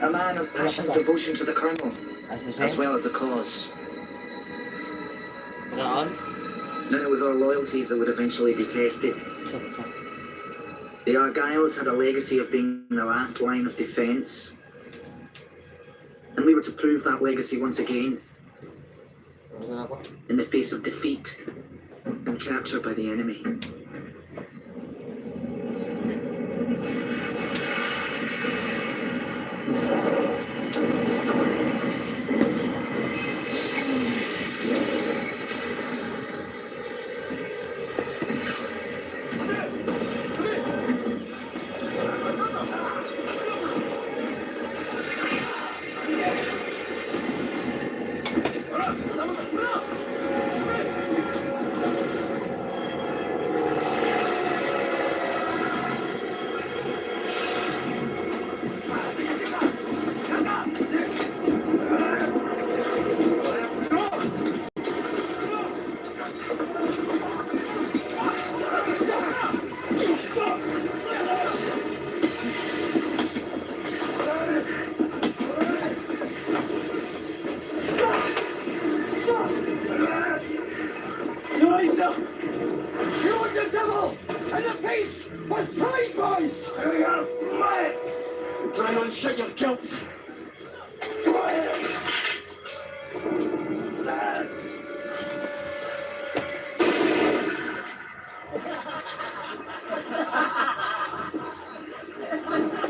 A man of passionate devotion to the Colonel, as well as the cause. Then it was our loyalties that would eventually be tested. The Argylls had a legacy of being the last line of defence. And we were to prove that legacy once again. In the face of defeat and capture by the enemy.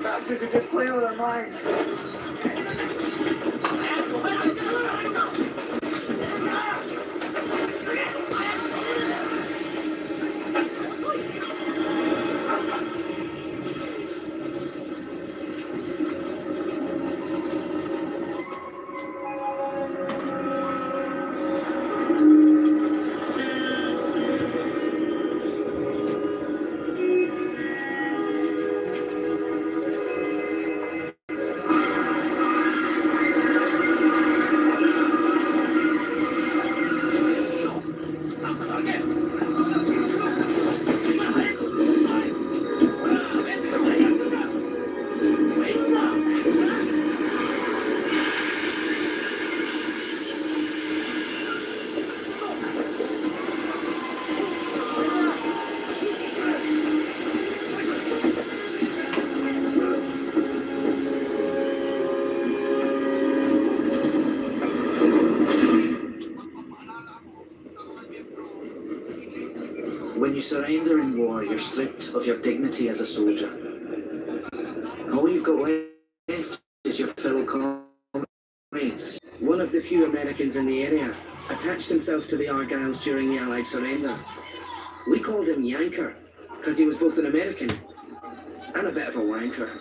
Bastards are just playing with our minds. When you surrender in war, you're stripped of your dignity as a soldier. All you've got left is your fellow comrades. One of the few Americans in the area attached himself to the Argylls during the Allied surrender. We called him Yanker, because he was both an American and a bit of a wanker.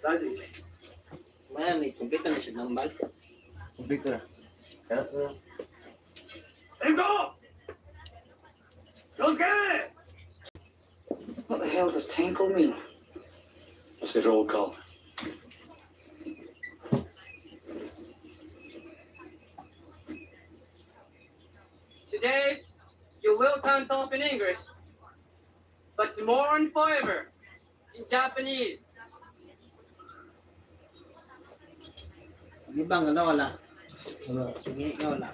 Man, may kumpleto na siya ng bal. Kumpleto na. What the hell does tinkle mean? Must be roll call. Today, you will can't talk in English, but tomorrow and forever in Japanese. Di ba nga wala? Sige, wala.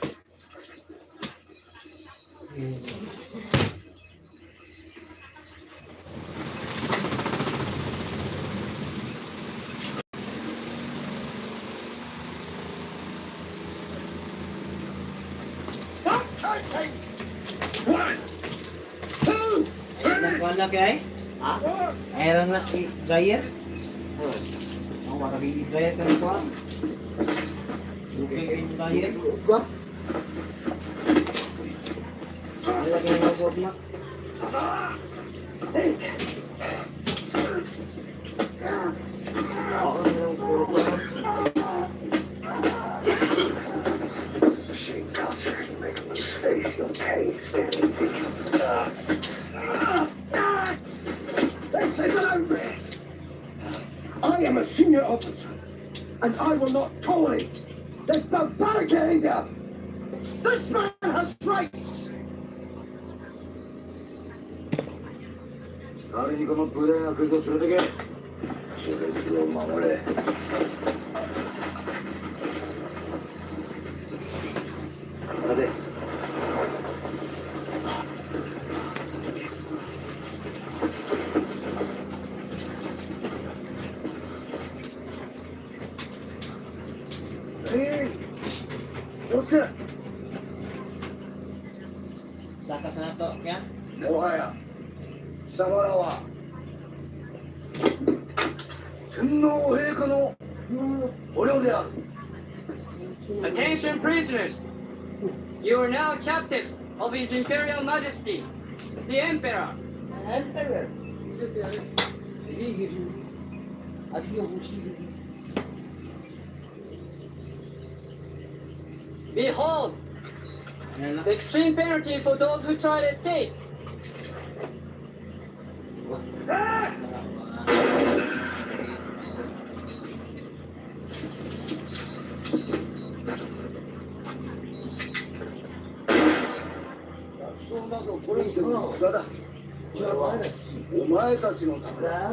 Stop cursing! 1, 2, Ay, nagwala kay? Ha? Ayan na dryer? Ang marami dryer ka na ko. Okay, dryer. Go. Wala kayo masok na. Shame culture. You make him lose face. You'll pay. Stand easy. This isn't over. I am a senior officer, and I will not tolerate this barbaric behavior. This man has rights. 誰にこの無礼なクズを連れてけ。所轄を守れ。待て。気をつけ。 Saka sa nato, kaya? もはや貴様らは天皇陛下の捕虜である。 Attention prisoners! You are now captives of His Imperial Majesty, the Emperor. Emperor. Behold, the extreme penalty for those who try to escape.お前たちのためだ。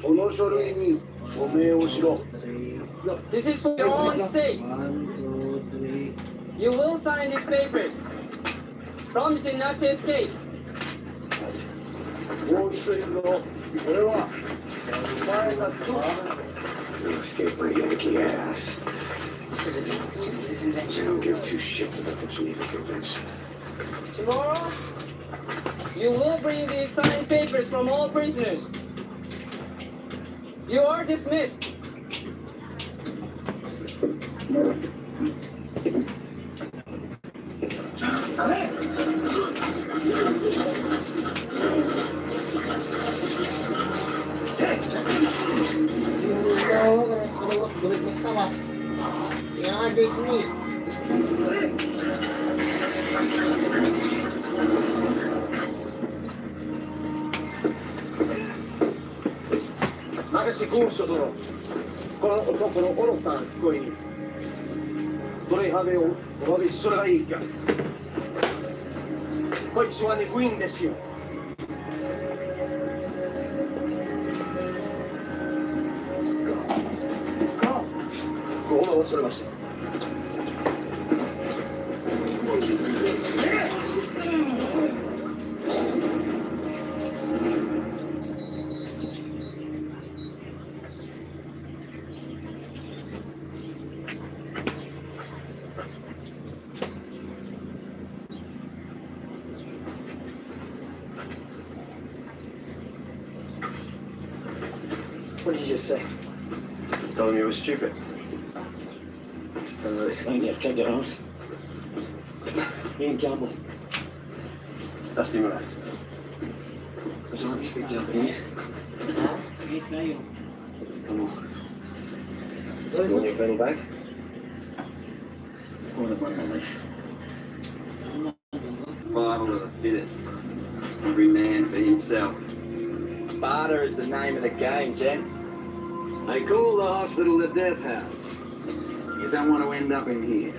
この書類に署名をしろ。 This is for your own sake. 1, 2, 3. You will sign these papers, promising not to escape. もう一人のこれはお前たちの You escape my Yankee ass. This is against the Geneva I Convention. don't give two shits about the Geneva Convention. Tomorrow, you will bring these signed papers from all prisoners. You are dismissed. Yang Disney. し公所殿、この男の愚かな聞こえにどれはめをお詫びしそれがいいか。こいつは憎いんですよ。ご報告されました。What did you just say? Tell him you were stupid. It's only a check your house. You can gamble. That's the man. Would you like to speak Japanese? Wait kayo. Come on. You want your pedal back? More than one life. Survival of the fittest. Every man for himself. Barter is the name of the game, gents. They call the hospital the death house. You don't want to end up in here.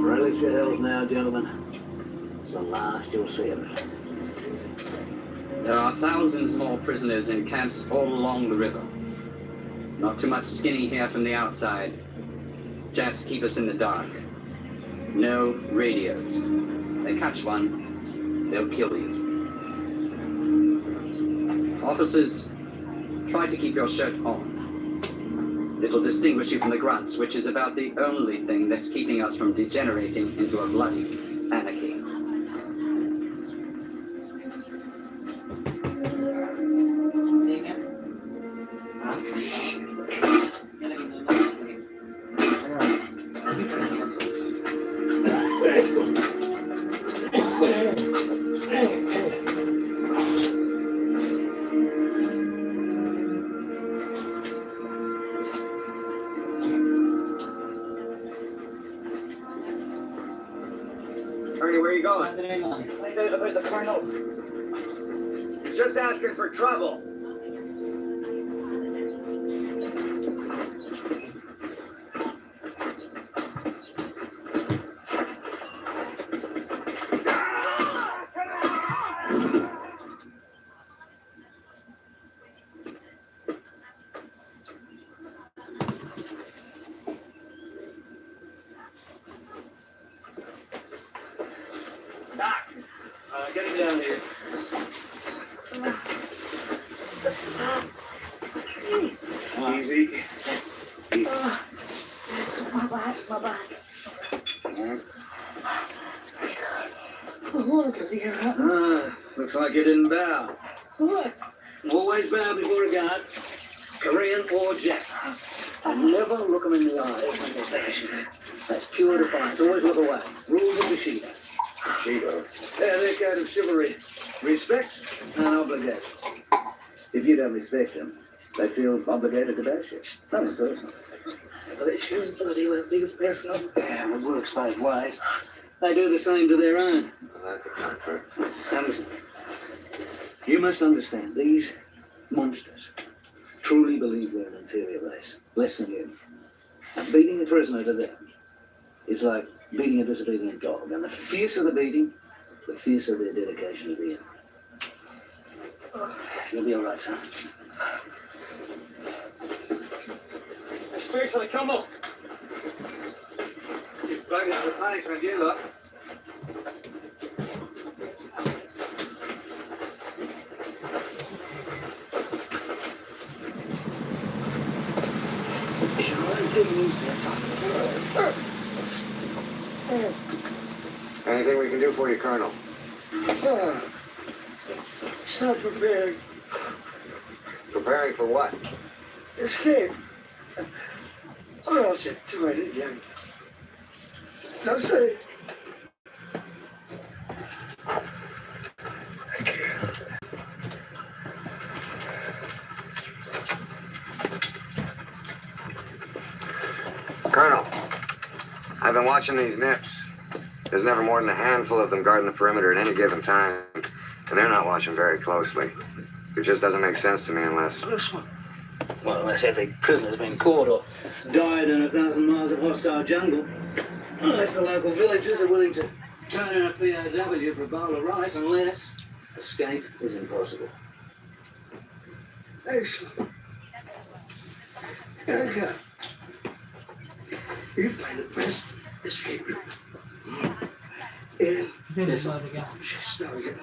Relish your health now, gentlemen. It's the last you'll see of it. There are thousands more prisoners in camps all along the river. Not too much skinny here from the outside. Japs keep us in the dark. No radios. They catch one, they'll kill you. Officers, try to keep your shirt on. It'll distinguish you from the grunts, which is about the only thing that's keeping us from degenerating into a bloody anarchy. Ernie, where are you going? Find out About the Colonel. He's just asking for trouble. Get him down here. Easy. Easy. My back. Looks like you didn't bow. What? Always bow before a guard, Korean or Jap. And never look them in the eye. That's pure defiance. Always look away. Rules of Bushido. Bushido. Yeah, their code of chivalry. Respect and obligation. If you don't respect them, they feel obligated to bash you. Nothing personal. But it shouldn't bloody well be personal. Yeah, it works both ways. They do the same to their own. Well, that's a contrast. Now listen, you must understand, these monsters truly believe they're an inferior race, less than you. And beating a prisoner to them is like beating a disobedient dog. And the fiercer the beating, the fiercer their dedication to the end. You'll be all right, son. Seriously, come on. You're bugging for punishment, you lot. Anything we can do for you, Colonel? Stop preparing. Preparing for what? Escape. Or else it's too late again. Don't say. Colonel, I've been watching these nips. There's never more than a handful of them guarding the perimeter at any given time, and they're not watching very closely. It just doesn't make sense to me unless... This one. Well, unless every prisoner's been caught or died in 1,000 miles of hostile jungle. Unless the local villagers are willing to turn in a POW for a bowl of rice, unless escape is impossible. Excellent. Erica, you find the best escape route. And Yes, sir. just now again.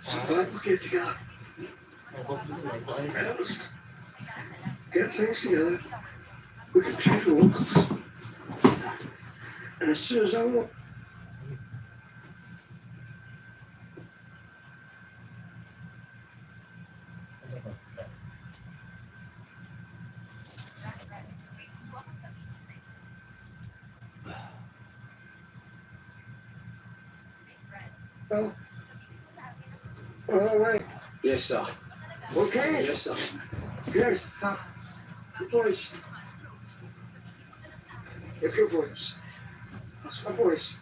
Survival get together. Friends, get things together. We can treat the locals. And as soon as I want. Oh. All right. Yes, sir. Okay. Yes, sir. Yes. Your voice. If your voice. That's my voice.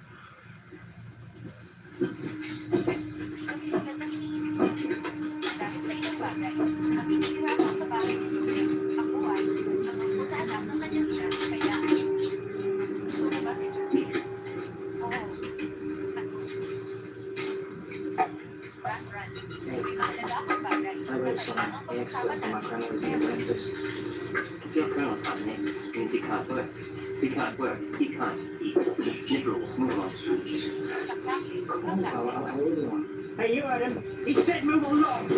I wrote some excerpt from my grandmother's in the breakfast. If your colonel can't eat, means he can't work. He can't work, he can't eat. Liberals, move on. Come on, Carlo, I'll hold you on. Hey, you heard him. He said move along.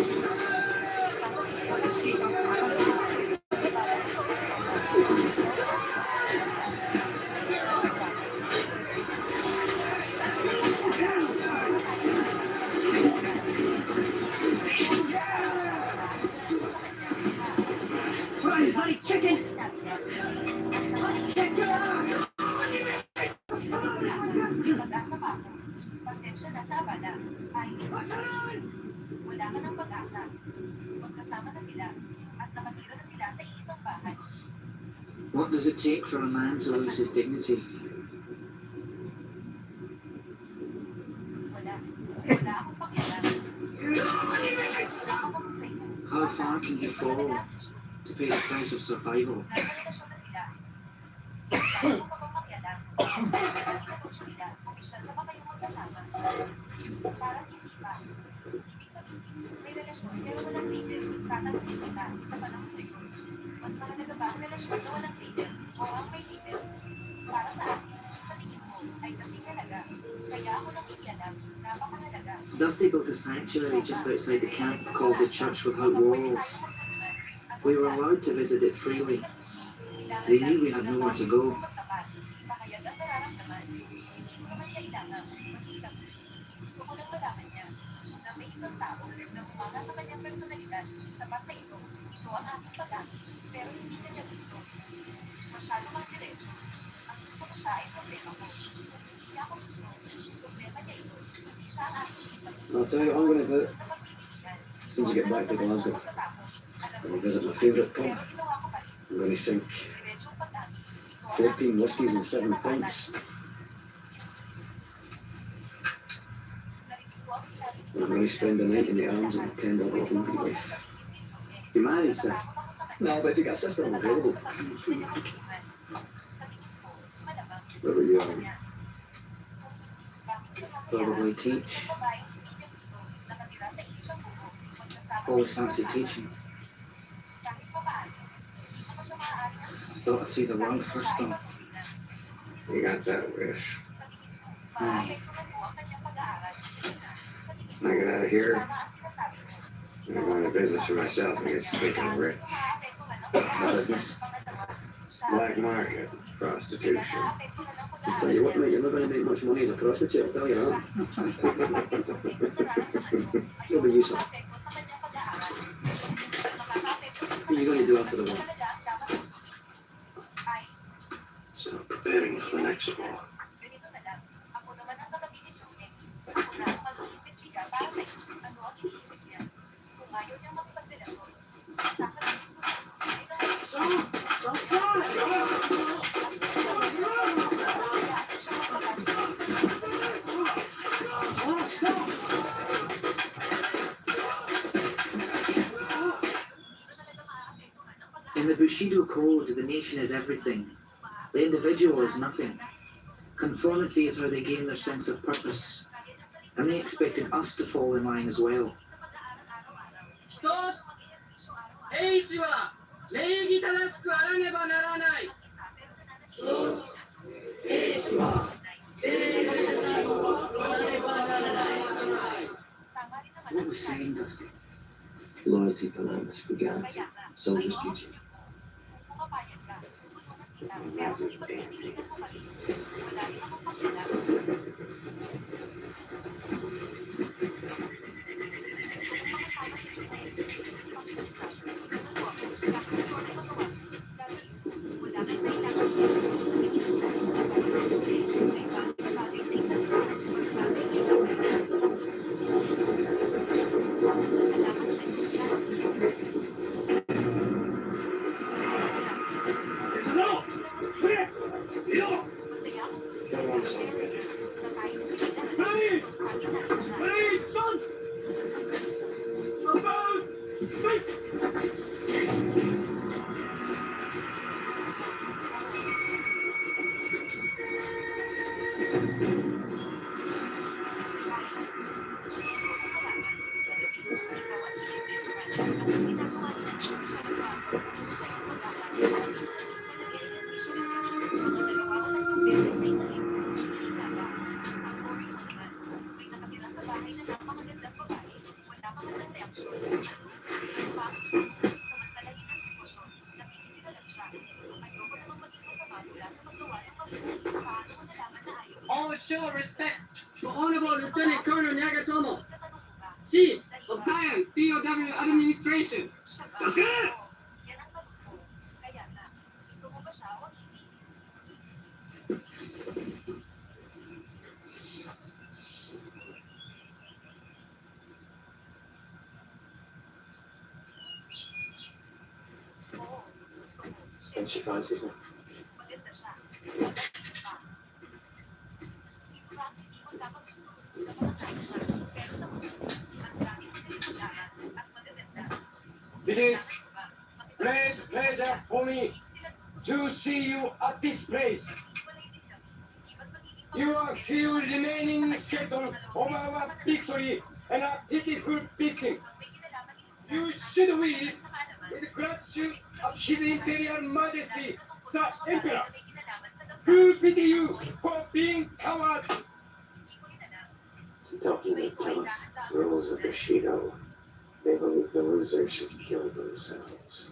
Right, bloody chicken! Kick your ass! Pasensya na sa abala ay wala ka ng pag-asa. Magkasama na sila at nakatira na sila sa iisang bahay. What does it take for a man to lose his dignity? Wala. Wala akong pakialam. Ako sa iyo. How far can you fall to pay the price of survival? Nasa relasyon na sila. Wala akong pakialam. Nasa nila. Opisyal na ba kayong magkasama? Parang hindi pa. Ibig sabihin, may relasyon pero walang leader. Tatanungin kita sa panahon na yun. Mas mahalaga ba ang relasyon na walang leader o ang may leader? Para sa akin, sa tingin mo ay kasing halaga. Kaya ako nakikialam, napakahalaga. Dusty built a sanctuary just outside the camp called the Church Without Walls. We were allowed to visit it freely. They knew we had nowhere to go. I'll tell you what I'm going to do. As soon as I get back to Glasgow, I'm going to visit my favourite pub. I'm going to sink 14 whiskies and 7 pints. And I'm going to spend the night in the arms of a tender little baby wife. You married, sir? No, but if you got a sister, I'm available. What about you? Probably teach. Always fancy teaching. Thought I'd see the world first off. You got that wish. Aye. I get out of here. I'm going to business for myself and get stinking rich. What business? Black market, prostitution. I'll tell you what, mate, you're not going to make much money as a prostitute, I'll tell you that. You'll be useful. What are you going to do after the war? Start preparing for the next war. In the Bushido Code, the nation is everything. The individual is nothing. Conformity is how they gain their sense of purpose. And they expected us to fall in line as well. 一つ、兵士は礼儀正しくあらねばならない。 What was saying, Dusty? Loyalty, politeness, frugality, soldier's duty. Hey, son! About speak! All show respect to Honorable Lieutenant Colonel Nagatomo, Chief of Diane POW Administration. That's it! And she fancies me. It is great pleasure for me to see you at this place. You are few remaining skeleton of our victory and a pitiful victim. You should weep with gratitude of His Imperial Majesty, the Emperor, who pity you for being coward. Talking about palace, rules of Bushido. They believe the losers should kill themselves.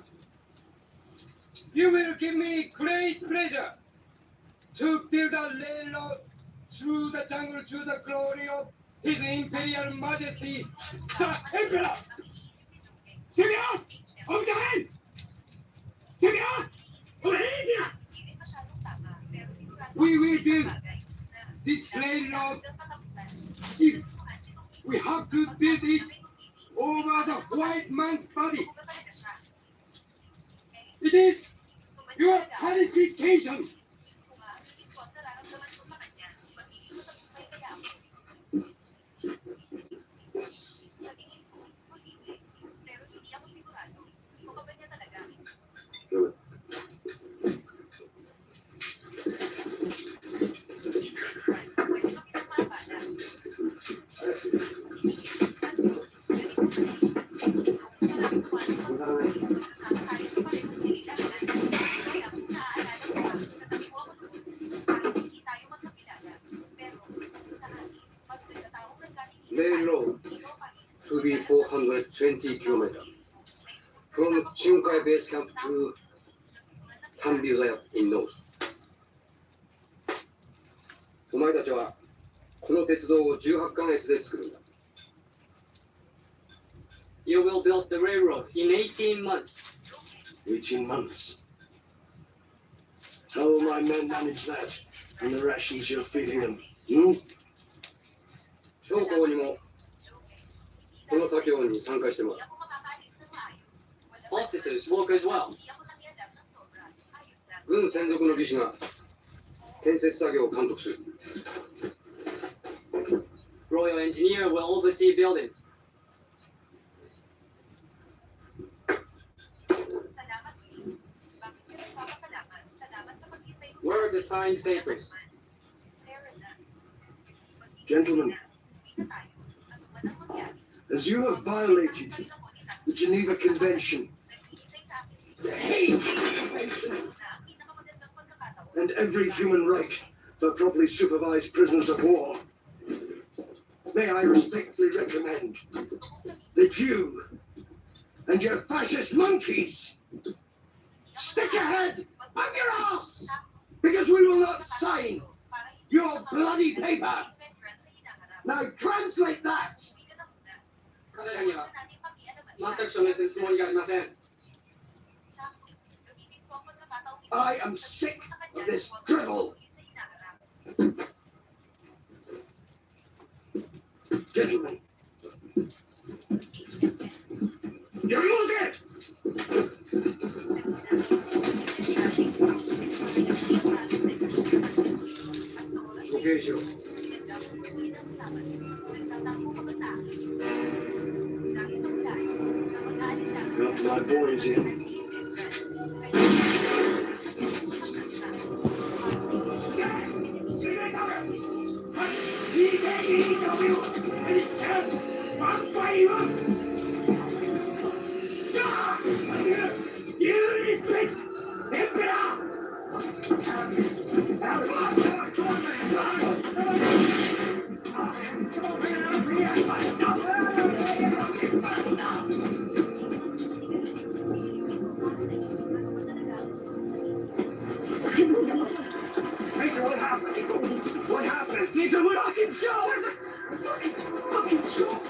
You will give me great pleasure to build a railroad through the jungle to the glory of His Imperial Majesty, the Emperor. Sylvia! On the hand! Sylvia! On the hand! We will build this railroad if we have to build it over the white man's body. It is your qualification. Do it. Railroad to be 420 kilometers from Chunkai Base Camp to Hanbyuya in North. お前たちはこの鉄道を18ヶ月で作るんだ。You will build the railroad in 18 months. 18 months. How will my men manage that and the rations you're feeding them? Hmm? 将校にもこの作業に参加してもらう。Officers work as well. 軍専属の技師が建設作業を監督する。Royal engineer will oversee building. Where are the signed papers? Gentlemen, as you have violated the Geneva Convention, the Hague Convention, and every human right for properly supervised prisoners of war, may I respectfully recommend that you and your fascist monkeys stick your head up your ass, because we will not sign your bloody paper. Now translate that! 彼らには全く署名するつもりがありません。I am sick of this drivel. Gentlemen, you lose it! Hindi na kasama. Nagtatampo ka ba sa akin? Dahil ang dahil, kapag aalila ka, Got my boys in. You respect Emperor! Major, what happened? What happened? He's a fucking show! Fucking show!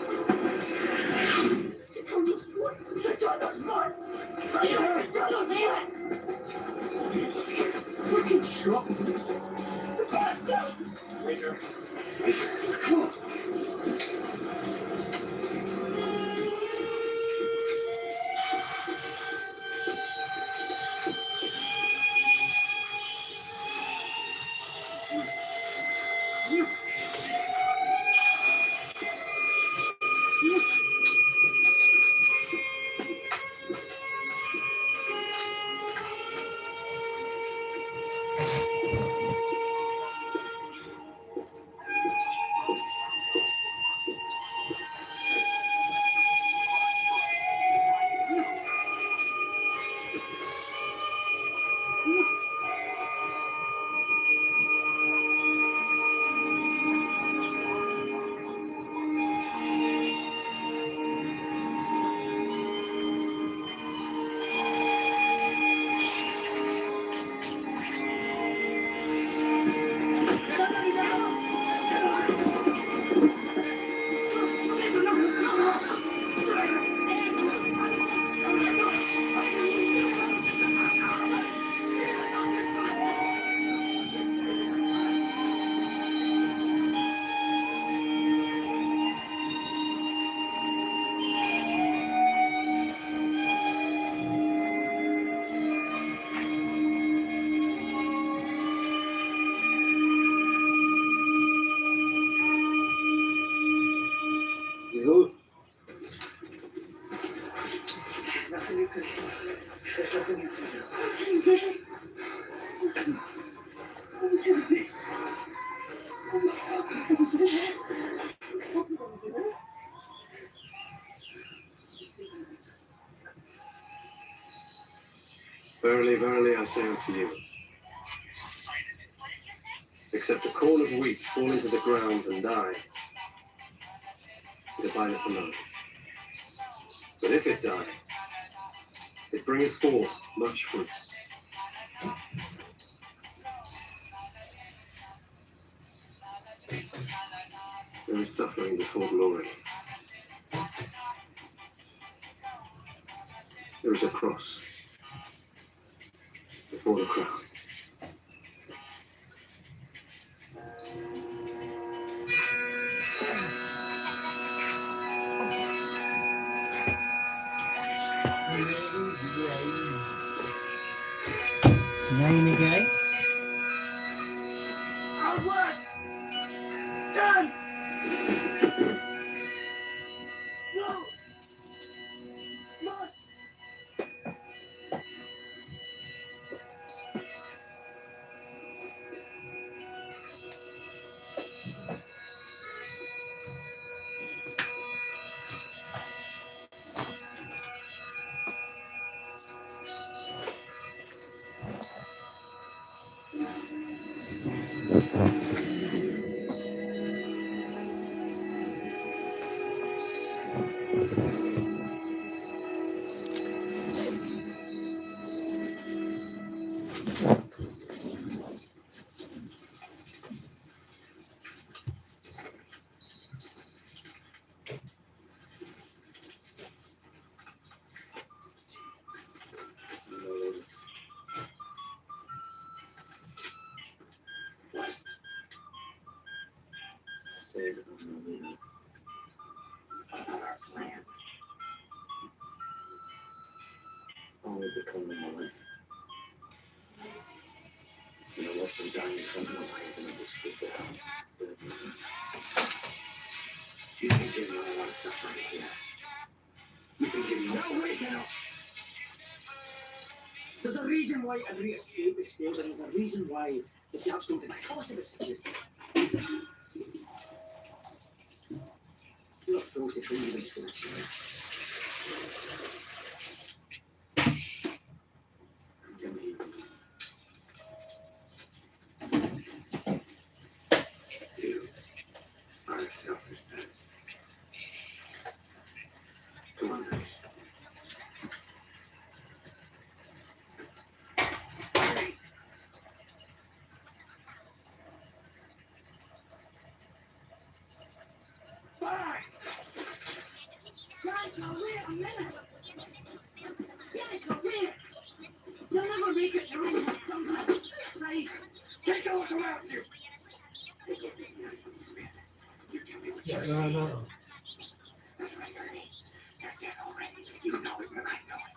Fucking show! Major. Major. Come on. You? Nothing you can do. There's nothing you can do. Verily, verily, I say unto you, What did you say? except a corn of wheat fall into the ground and die, it abideth alone. But if it die, it bringeth forth much fruit. There is suffering before glory. There is a cross before the crown. Ngayon guys. Outward! Done! No! Not! Save it on the window. Our plan. Only become the moment. You know what? We're dying from the eyes and it will slip down. give you all suffering here. You can give me no way now. There's a reason why every escape is failed, and there's a reason why the Japs don't deny cost of the security. You're not supposed to treat me so much. You are a selfish person. Come on, then. Carlo, wait a minute. Carlo, wait. You'll never make it. You're in right. Take a look around you. No. That's right, Ernie. They're dead already. You know it, and I know it.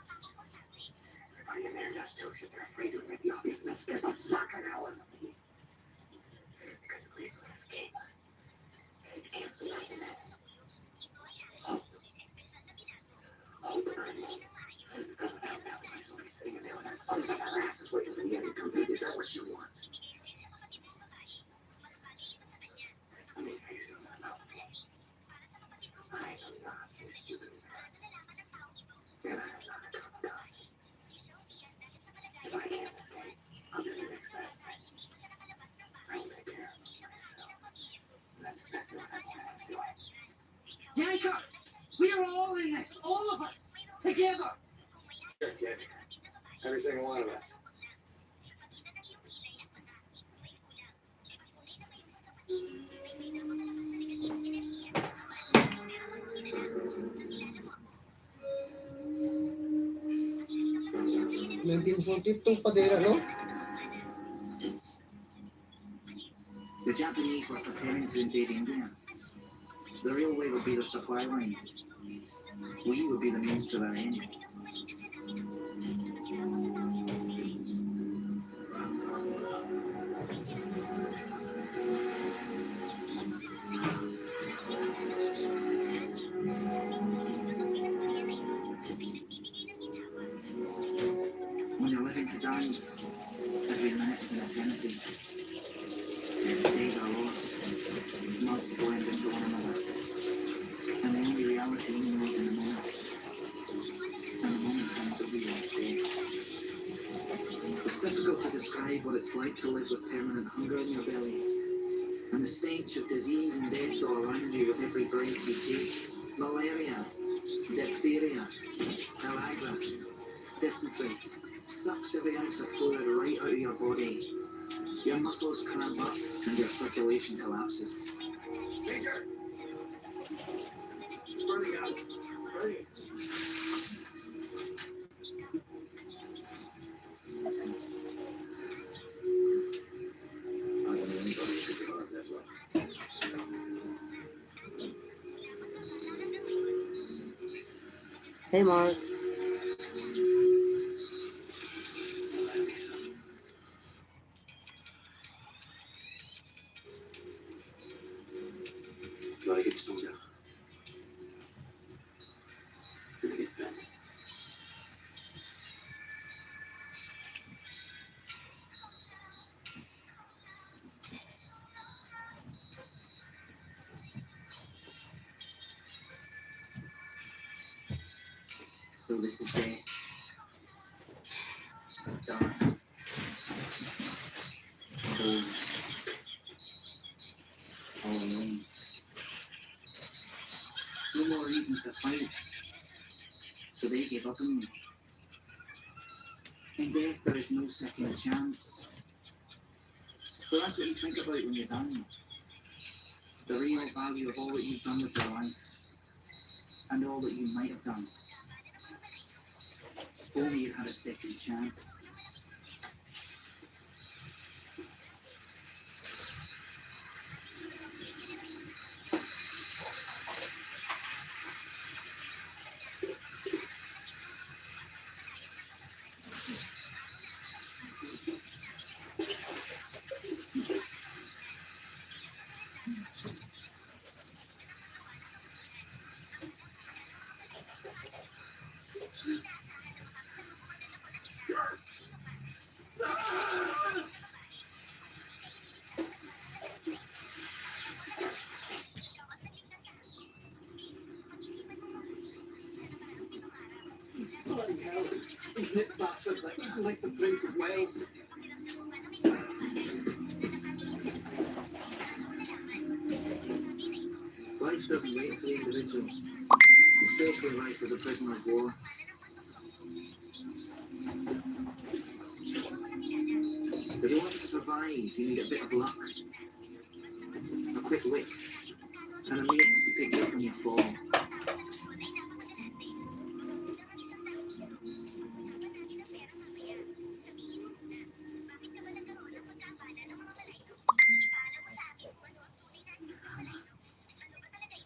Everybody in there does too, except they're afraid to admit the obvious, and that scares the fucking hell out of me. Because at least with escape, it gives me hope. Hope, Ernie. Because without that, we might as well be sitting in there with our thumbs up our asses waiting for the end to come. Is that what you want? Let me tell you something about me. I am not a stupid man. And I am not a kamikaze. If I can't escape, I'll do the next best thing. I will take care of myself. And that's exactly what I'm planning on doing. Jacob, we are all in this, all of us, together. Sure, kid. Every single one of us. Padera, no? The Japanese were preparing to invade India. The railway would be their supply line. We would be the means to their end. When you're living to die, every minute is an eternity. Days are lost, months blend into one another, and the only reality you know is in the moment. And the moment comes that we are dead. It's difficult to describe what it's like to live with permanent hunger in your belly, and the stench of disease and death all around you with every breath you take. Malaria, diphtheria, pellagra, dysentery, sucks every ounce of fluid right out of your body. Your muscles cramp up and your circulation collapses. Major! Burning out. Burning. I don't know anybody who could harm that way. Hey, Mark. Gotta get stoned down. Gonna get fat. So this is death. Dark. Cold. All alone. No more reasons to fight. So they gave up on me. In death there is no second chance. So that's what you think about when you're dying. The real value of all that you've done with your life. And all that you might have done. Only you had a second chance. hell. These nip bastards are eating like the Prince of Wales. Life doesn't wait for the individual, especially life as a prisoner of war. If you want to survive, you need a bit of luck, a quick wit, and a mate to pick you up when you fall.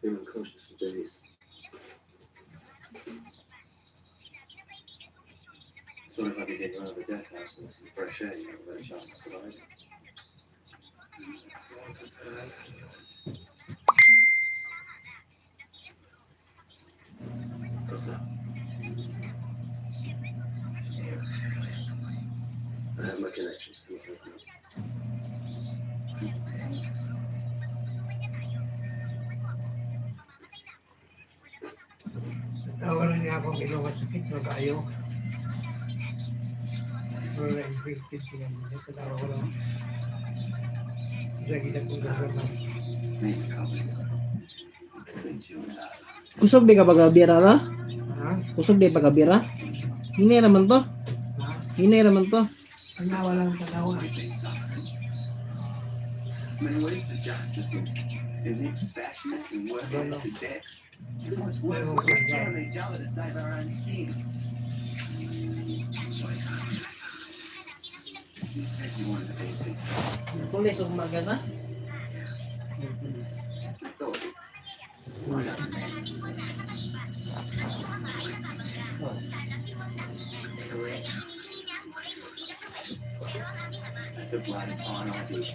Been unconscious for days. Thought if I could get you out of the death house and some fresh air, you have a better chance of surviving. I have my connections. Nawalan niya akong ilong at sakit na tayo. Pero na-infected ko lang nila. Katawa ko lang. Isa-kita kong gagawin. Kusog di ka pagabira na? Ha? Kusog di pagabira? Hinay naman to. Ha? Hinay naman to. Ang nawalan tanawa. Many ways to justice and it's passionate and worth it to death. What's worse, we're killing each other to save our own skin. You said you wanted to be peaceful. Pulis o magana? I thought it. Why not? That's a bloody fine idea.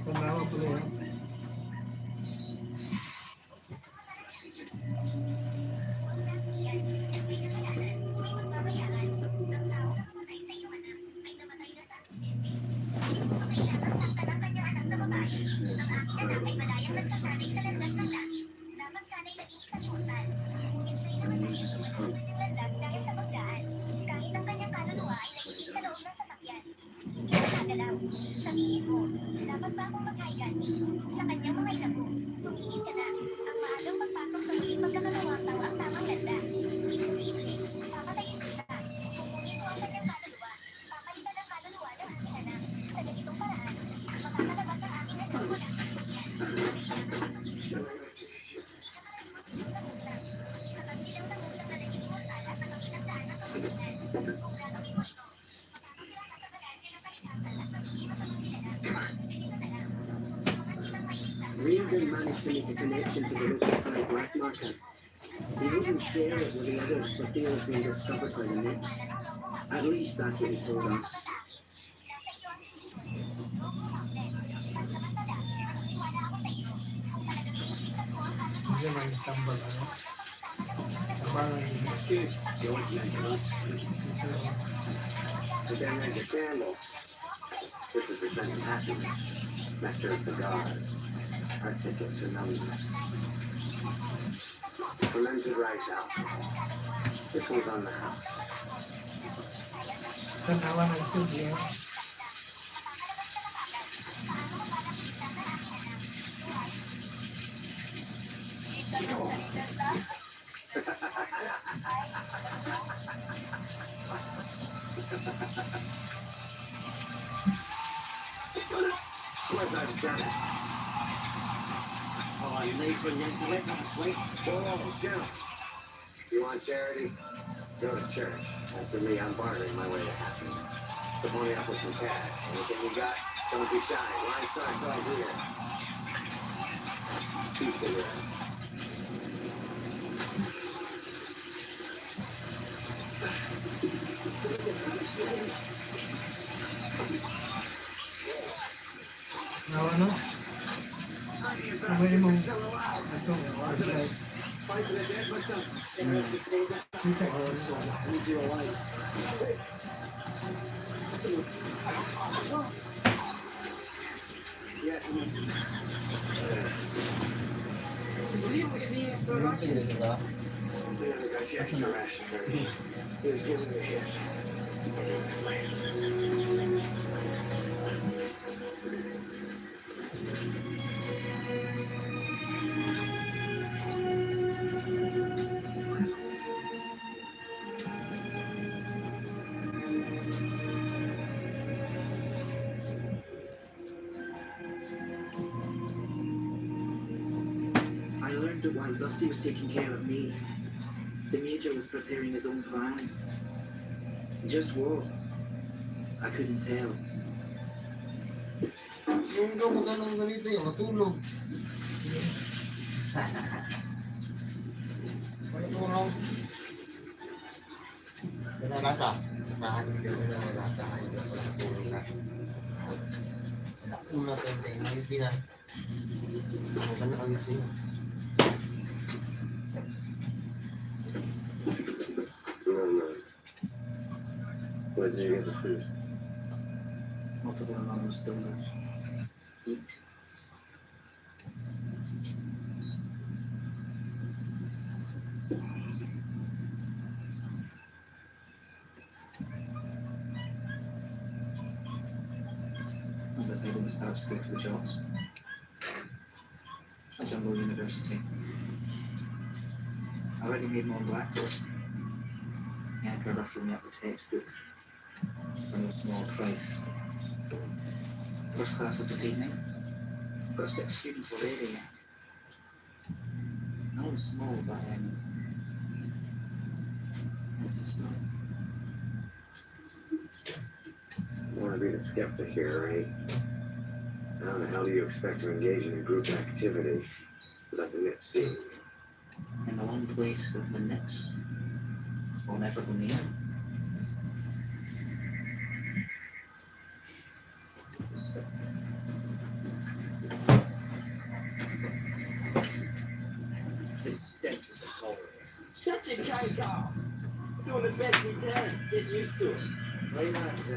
Tanawa ko na yan. Sabihin mo, dapat ba akong mag-highlight? Sa kanyang mga ilabo, tumingin ka na. Ang maagang pagpasok sa muling pagkakatawang tao ang tamang landas. Imposible. Papatayin ko siya. Kukunin ko ang kanyang kaluluwa. Papalitan ang kaluluwa ng aking anak. Sa ganitong paraan, makakalabas ang aking asawa ng sasakyan. Sa pagbilang ng usap na naging mortal at nakabilang daan ng kapagitan. Kung gagawin mo ito, Regan managed to make a connection to the local Thai black market. He wouldn't share it with the others for fear of being discovered by the Nips. At least that's what he told us. Hindi naman tambal ano. Tambalan yun. You're looking at us. But then there's your candle. This is the scent of happiness, nectar of the gods, our ticket to numbness. Fermented rice out. This one's on the house. Tanawa ng tubig. Where's that gun? Oh, you nice one, Yankee. Let's have a sleep. Whoa, down. You want charity? Go to church. As for me, I'm bartering my way to happiness. So pony up with some cash. Anything you got, don't be shy. Line start right here. 2 cigarettes. Nawa no? Sabay mong ito. Fight to the death or something. Kita ko. Need you alive. Yes, Yung tingin sa The other guy's extra rations are he was giving me his. I learned that while Dusty was taking care of me, the Major was preparing his own plans. Just what? I couldn't tell. Yung ikaw magkano ganito yung matulog. Matulog. Wala lasa. Lasahan hindi ko na lasa. Hindi ko lang tulog na. Wala ko na ito. May pina. Ang ganda kami siya. No. Where did you get the food? Multiple anonymous donors. Eat. I decided to start school for jobs. At Jumbo University. I already made my own blackboard. Yanka rustled me up a textbook for no small price. First class of this evening. Got 6 students already. No one's small, but this is not. Want to be the skeptic here, right? How the hell do you expect to engage in a group activity without the nip seeing? In the one place that the nips will never go near. This stench is intolerable. Shut your kite off. Doing the best we can. Get used to it. Right, lads,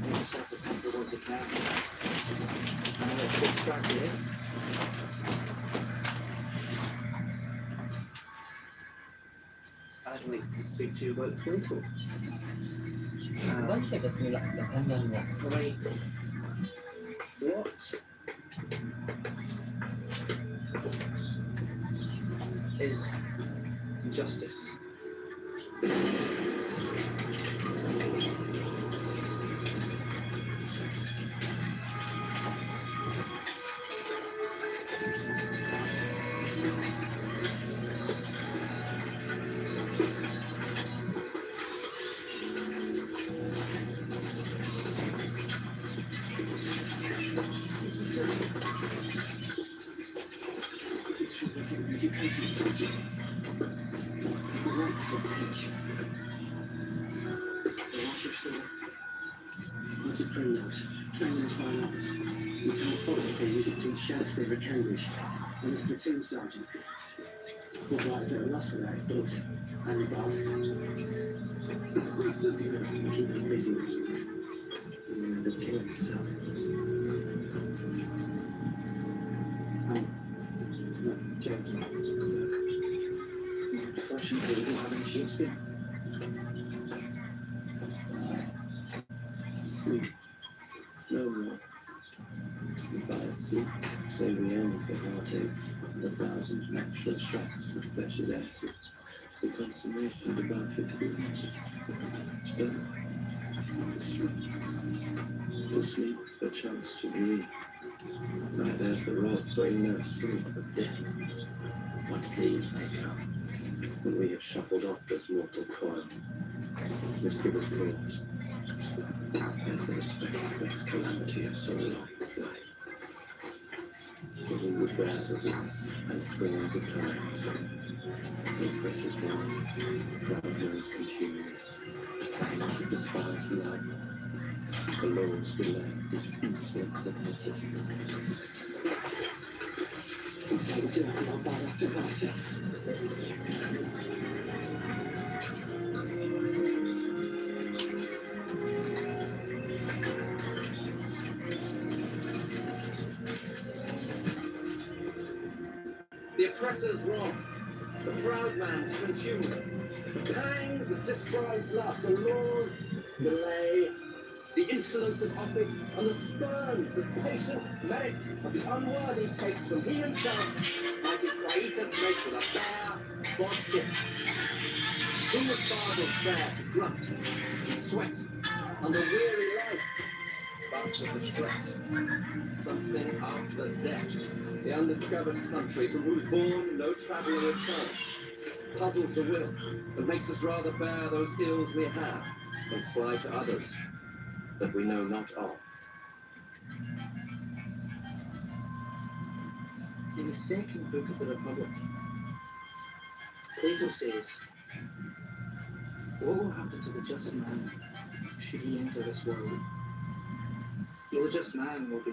make yourself as comfortable as you can. And let's get started, eh? I'd like to speak to you about Pluto. Bante kasi nila sa kanan niya. Right. What is justice? Shakespeare at Cambridge, and his platoon sergeant. Was like as a loss for those books and the dog. Keep him busy. And then end up killing himself. I'm not joking, sir. Unfortunately, we don't have any Shakespeare. Sleep. No more. By sleep, say we end the heartache, the thousand matchless shots that fetch it at you. The consummation about it to be then the sleep is a chance to dream. Now there's the road bringing that sleep of death. What days may come when we have shuffled off this mortal coil. This give us cause. As the respect makes calamity of so long flight. Little wood bears of wings and screams of time. It presses on, proud winds continue. Should despise life, the laws who left these insolence and helplessness. We say we do it all by after ourselves. oppressor's wrong, the proud man's consumer. Pangs of described lust, the laws, delay, the insolence of office, and the spurns the patient merit of the unworthy takes from he himself, might his quietus make with a bare God's gift. Who would fathers bear to grunt and sweat under weary life? But with the threat, something after death, the undiscovered country from whose bourne no traveller returns, puzzles the will and makes us rather bear those ills we have than fly to others that we know not of. In the second book of the Republic, Plato says, what will happen to the just man should he enter this world? Well, the just man will be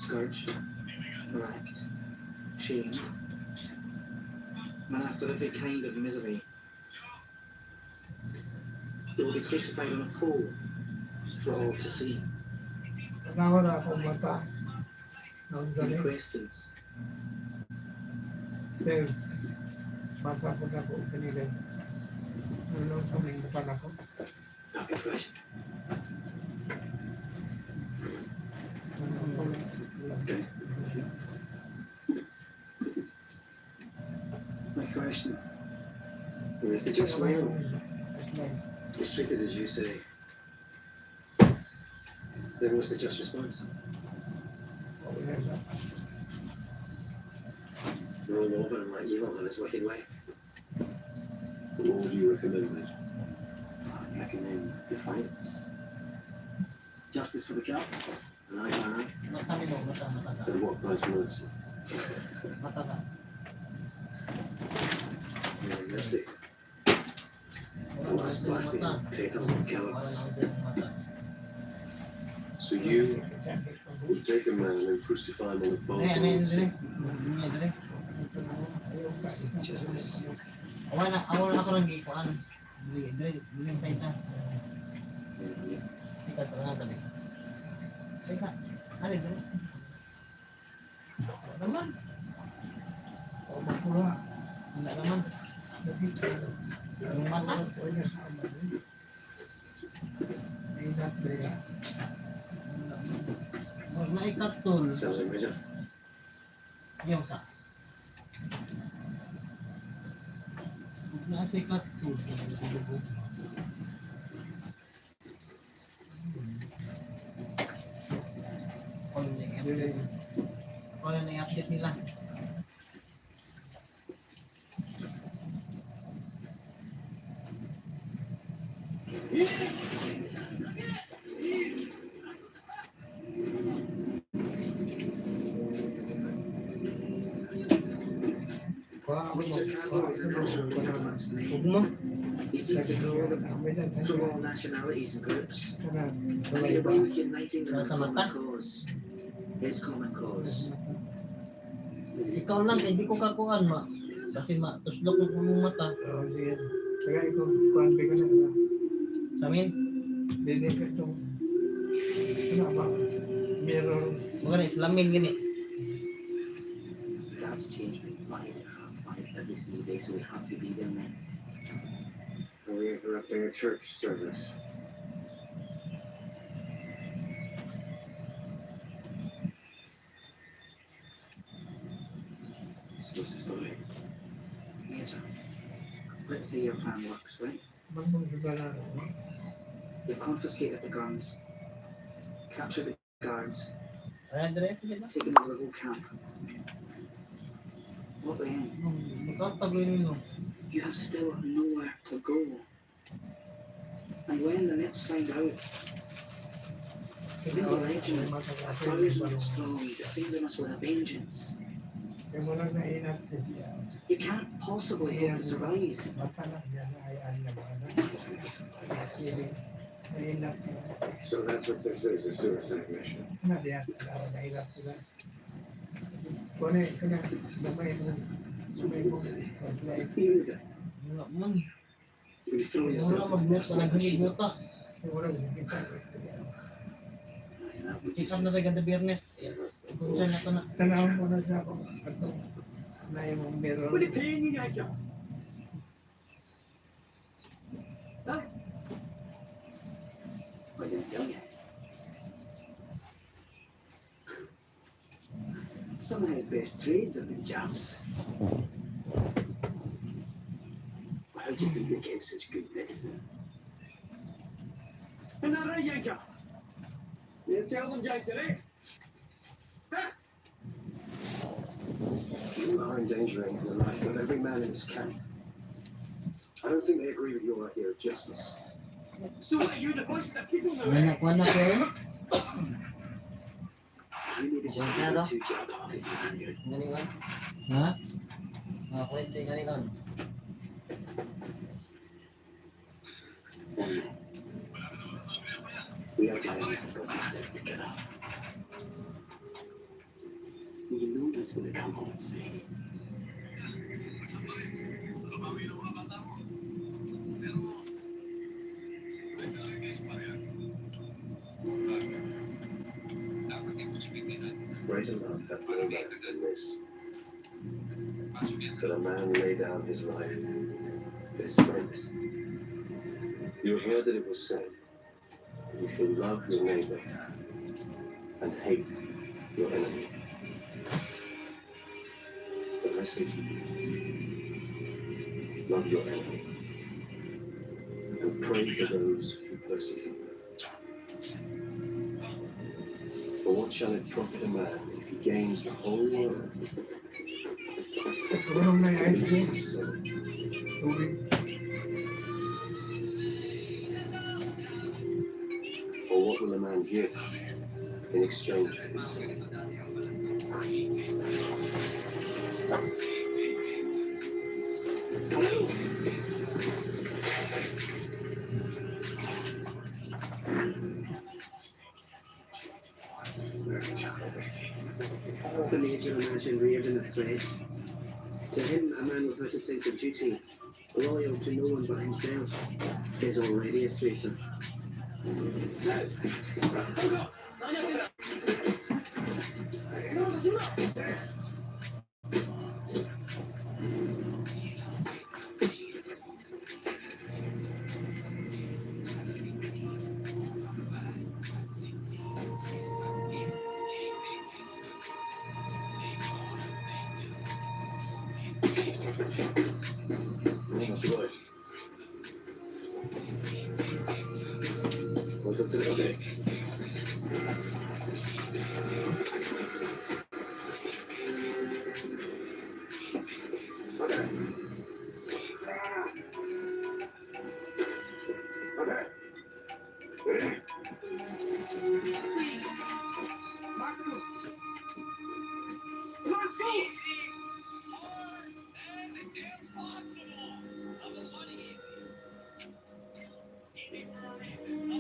scourged, racked, chained, and after every kind of misery, he will be crucified on a pole for all to see. Nawala akong mata. Ang Any galing. questions? Sir, mata ko na po kanila. Ano sa mga depan ako? Okay, question. Okay. My question. Is the just man is treated as you say? Then what's the just response? Roll over and let evil on his wicked way. What would you recommend, mate? I recommend defiance. Justice for the cat. An eye for an eye. Mata mo, mata. And what price mercy? Mata ka. No mercy. Wala Oh, na that's sa iyong blasphemy. mata. Traitors and Wala cowards. na sa iyong mata. So you would take a man and crucify him on a pole? Ano yun, dire? Ano dire? Justice. Awan na ako ng gikuan. Dire sa ita. Sikat na tabi. Kaysa, ano dire? Naman. O makura. Wala naman. Ang mata. Inat ba? Mas maikatul. Sounds like Major. Yung sa. Mas maikatul. Kung ano i-update nila. Major Carlo is a national government's name. Huwag mo. He seeks to draw them from all nationalities and groups. And he away with uniting them in a Nasa common mata. cause. His common cause. Ikaw lang, hindi ko kakuan ma. Kasi tuslok mo mong mata. O sige. Kaya ito, kuhan ba ka na? Sa amin, Dili ka ito. Ano ba? Meron. mga na islamin gini. God's changed my mind every single day, so we have to be there, man. Are we interrupting a church service? What's the story? Major, let's say your plan works, right? Bagong sigala. You've confiscated the guns, captured the guards, Ayan, dire, pwede ba? taken over the whole camp. What then? Magkakatagoy ninyo. You have still nowhere to go. And when the Nets find out, there's a legend, 1,000 strong, descending us with a vengeance. Kaya mo lang nainat ko siya. You can't possibly hope to survive. Mata na yan ay alabana. Nainat ko. So that's what this is, a suicide mission. Na diyan. Nainat ko na. Kone, kena. Damay mo. Sumay mo. Flashlight. Wala man. You'll be throwing Wala yourself magbuta, naghinigbuta. Wala ko kita. Check up na sa ganda biyernes. Kung saan na ito na. Tanawin mo na siya ako. Ato. na yung meron. What are you paying me, Aja? Huh? I didn't tell you. Some of his best trades have been jams. How do you think they get such good medicine? Isn't that right, Yanka? You tell them, Yanka, eh? Huh? You are endangering the life of every man in this camp. I don't think they agree with your idea of justice. So what, you're the voice of the people now, May eh? nakuha na kayo? You need to just Buwan be ka, too jam-hearted, man. Galingon? Ha? Mga kwento yung galingon. We are Chinese and got to stay together. You know he's going to come home and say, greater love hath no man than this, that a man lay down his life for his friends. You have heard that it was said, you shall love your neighbor and hate your enemy. But I say to you, love your enemy and pray for those who persecute you. For what shall it profit a man if he gains the whole world Tulong na yung and ice loses cream. his soul? Tubig. Or what will a man give in exchange for his soul? The Major imagined Reardon a threat. To him, a man without a sense of duty, loyal to no one but himself, is already a traitor.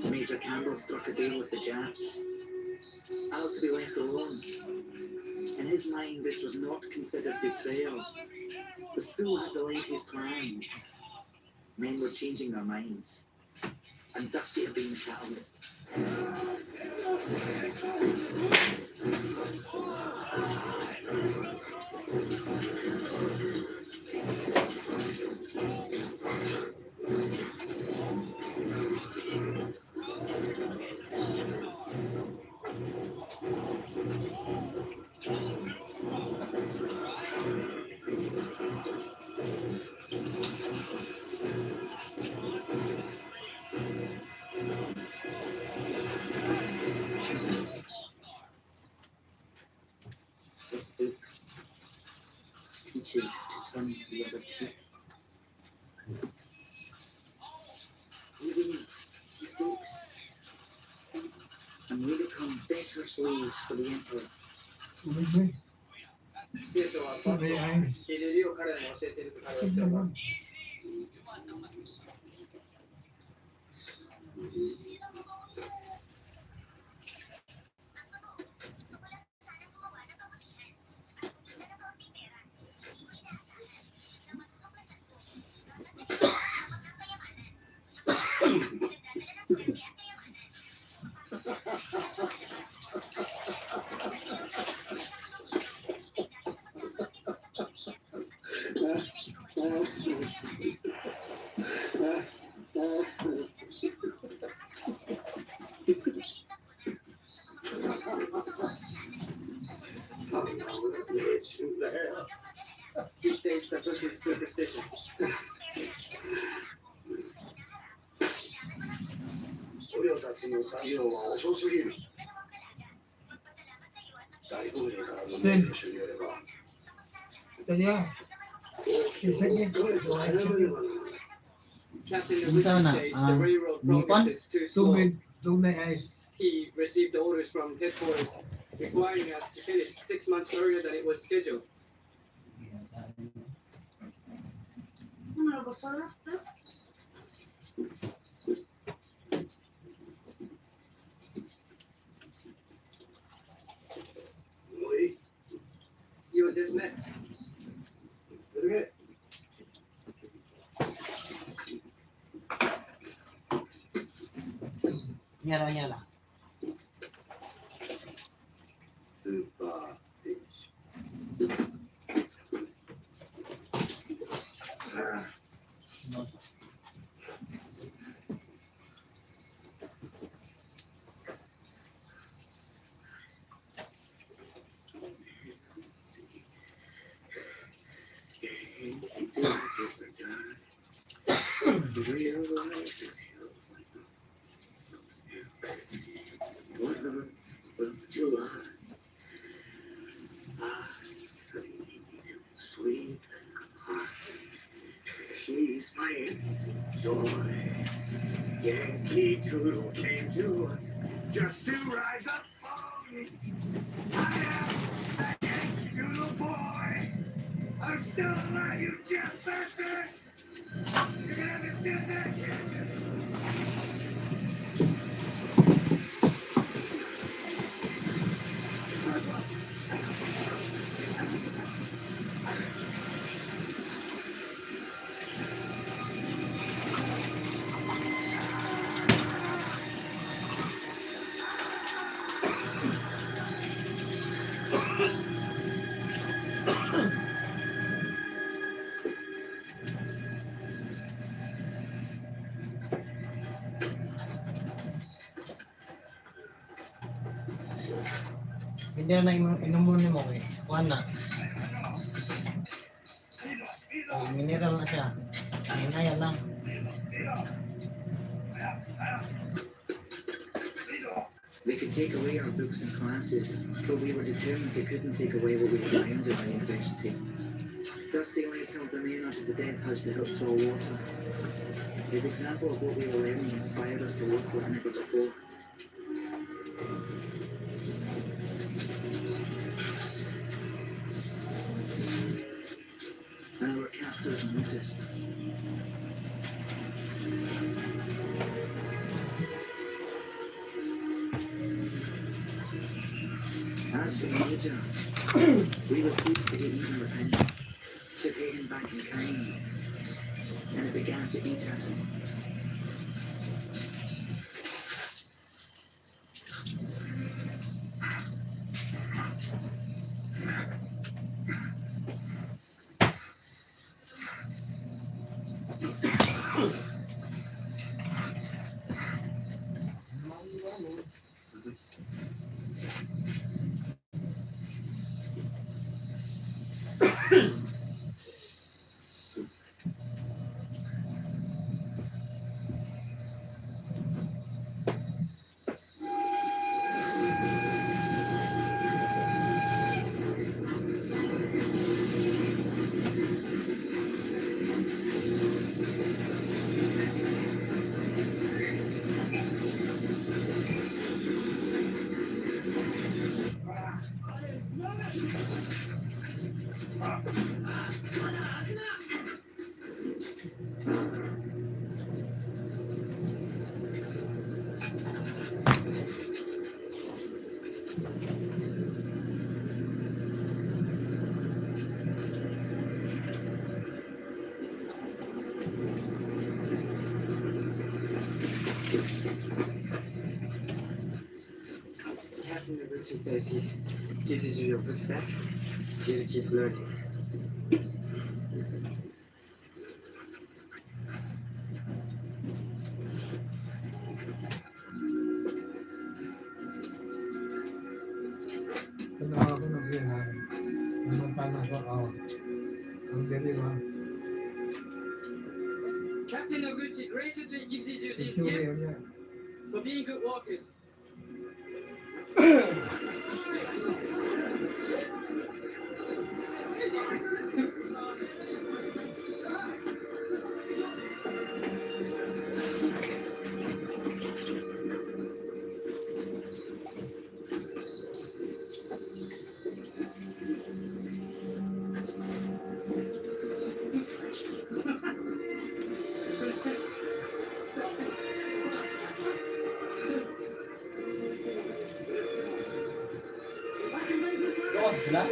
Major Campbell struck a deal with the Japs. Alice to be left alone. In his mind, this was not considered betrayal. The school had delayed his plans. Men were changing their minds. And Dusty had been the catalyst. Teaches to turn the other cheek. Reading his books, and we become better slaves for the Emperor. Tubig mo eh. 聖書は Tubig ay. 知れるよう彼らに教えていると彼は言っております。He states that with his superstition. Kaya, isa niya, Captain Yung Luigi sana, says the railroad lupan? progress is too slow. tubig, tunay ice. He received orders from headquarters requiring us to finish 6 months earlier than it was scheduled. You are dismissed. Nyala. Super Ph. Sweet heart, she's my joy. Yankee Doodle came to just to rise up for me. I am a Yankee Doodle boy. I'm still alive, you just bastard. You can understand that, can't you? Hindi na inumbon mo kay. Kuhan na. Oh, mineral na siya. Hinaya lang. They could take away our books and classes, but we were determined they couldn't take away what we had learned at our university. Thus they only held the men out of the death house to help draw water. His example of what we were learning inspired us to work like never before. And our captors noticed. As for the Major, we were pleased to get even with him, to pay him back in kind, and it began to eat at him. Captain Luigi says he keeps his usual footstep. You keep learning. Kanawa ko ng biyahan. tanah ko, ang diri man. Captain Noguchi graciously gives you these Itsura gifts niya. for being good walkers. Gawas sila?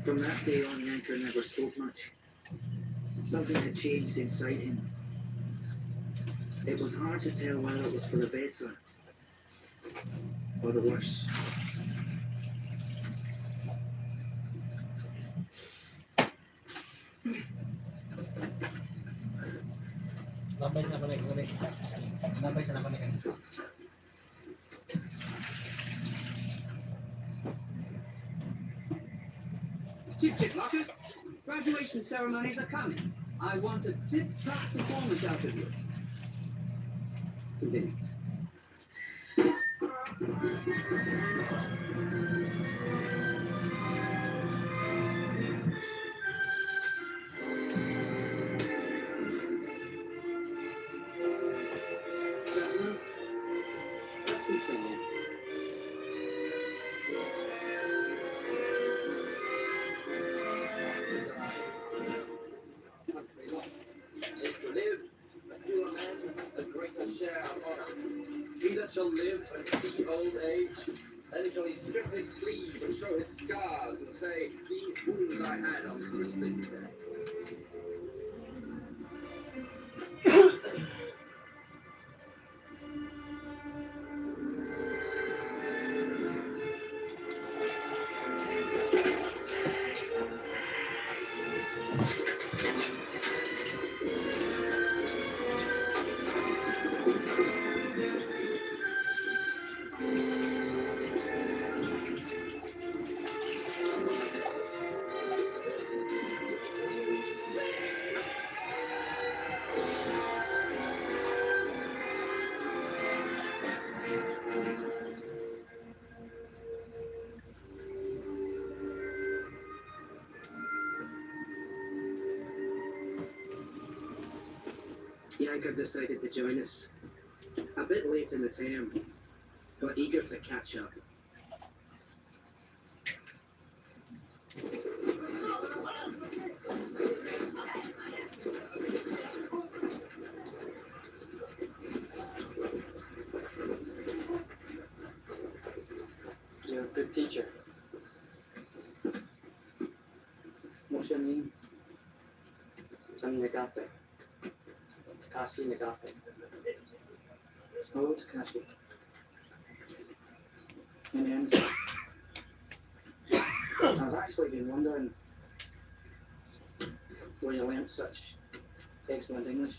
From that day on, Yanker never spoke much. Something had changed inside him. It was hard to tell whether it was for the better or the worse. Labay sa napanik. Labay sa napanik. Tip-tip, Marcus. Graduation ceremonies are coming. I want a tip-top performance out of you. Continue. Let's continue. Live, a pure man, a greater share of honor. He that shall live and see old age, then shall he strip his sleeve and show his scars and say, these wounds I had on Christmas Day. Yanker decided to join us. A bit late in the term, but eager to catch up. You're a good teacher. What's your name? I'm Nagase. Takashi Nagase. Hello, Takashi. In earnest. I've actually been wondering where you learnt such excellent English.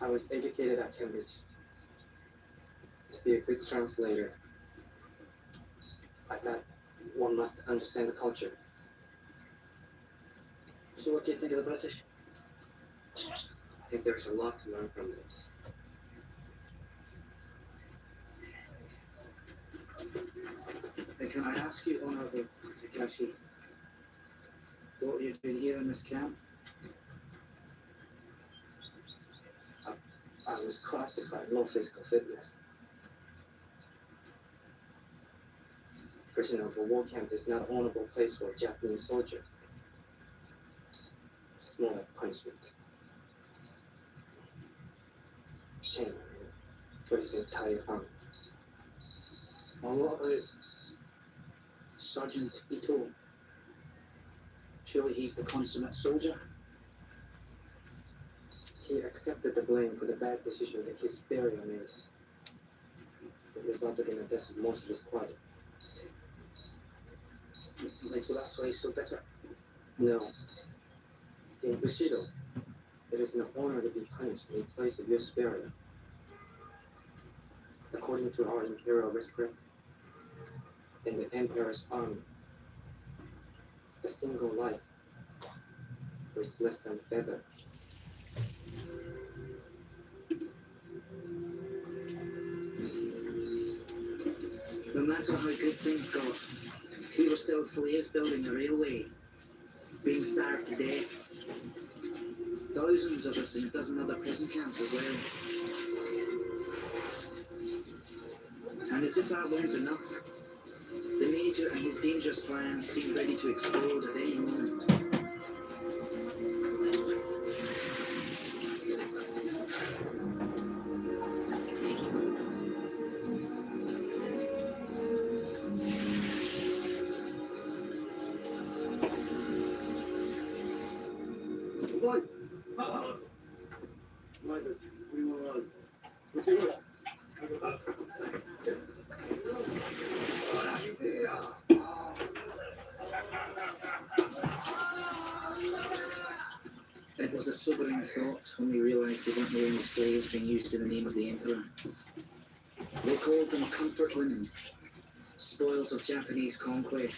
I was educated at Cambridge to be a good translator. I thought one must understand the culture. So what do you think of the British? I think there's a lot to learn from them. Can I ask you, Honourable Takashi, what you're doing here in this camp? I was classified low physical fitness. Prisoner of a war camp is not an honorable place for a Japanese soldier. It's more like punishment. Shame on you. for his entire army. Well, what about Sergeant Ito? Surely he's the consummate soldier. He accepted the blame for the bad decisions that his superior made. It resulted in the death of most of the squad. So that's why he's so bitter. No. In Bushido, it is an honor to be punished in place of your superior. According to our imperial respect, in the emperor's army, a single life weighs less than a feather. No matter how good things got, we were still slaves building a railway, being starved to death. Thousands of us in a dozen other prison camps as well. And as if that weren't enough, the Major and his dangerous plans seemed ready to explode at any moment. Right. Right, we will, we'll do it. It was a sobering thought when we realised we weren't the only slaves being used in the name of the Emperor. They called them comfort women, spoils of Japanese conquest.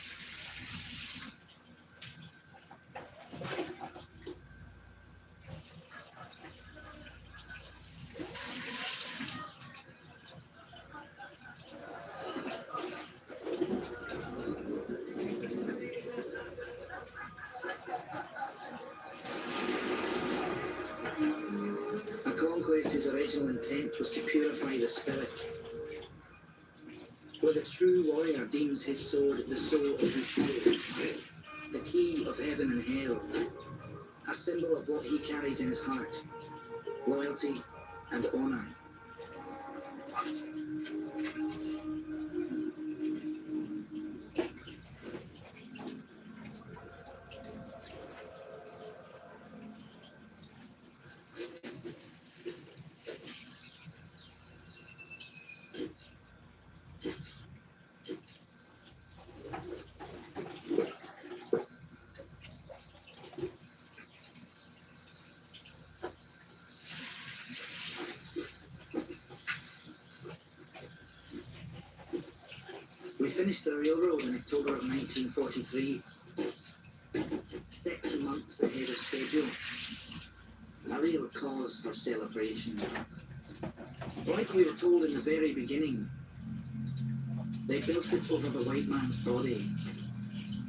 A conquest whose original intent was to purify the spirit. Where the true warrior deems his sword the soul of his shield, the key of heaven and hell, a symbol of what he carries in his heart, loyalty and honour. We finished the railroad in October of 1943, 6 months ahead of schedule. A real cause for celebration. Like we were told in the very beginning, they built it over the white man's body.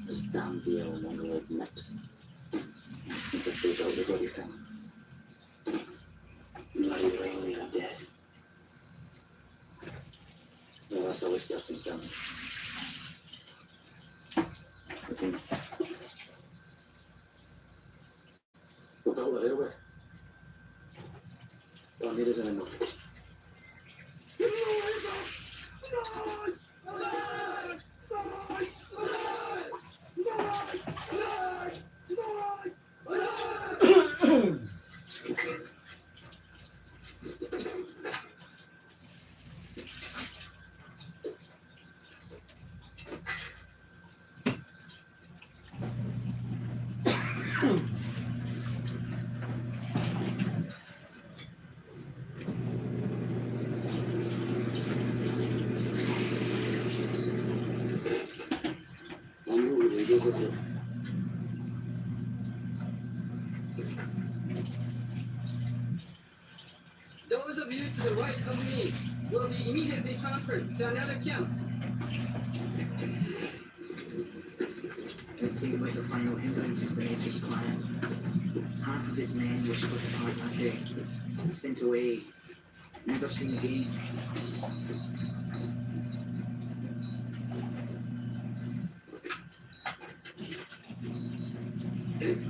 This damn deal among the old nips. Since I built out the everything. Now you're only are dead. No, that's always stuff concerned. Okay. We'll build the railway. Don't need us anymore. Those of you to the right of me will be immediately transferred to another camp. It seemed like the final hindrance to the Major's plan. Half of his men were split apart that day, sent away, never seen again.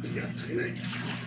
Yeah,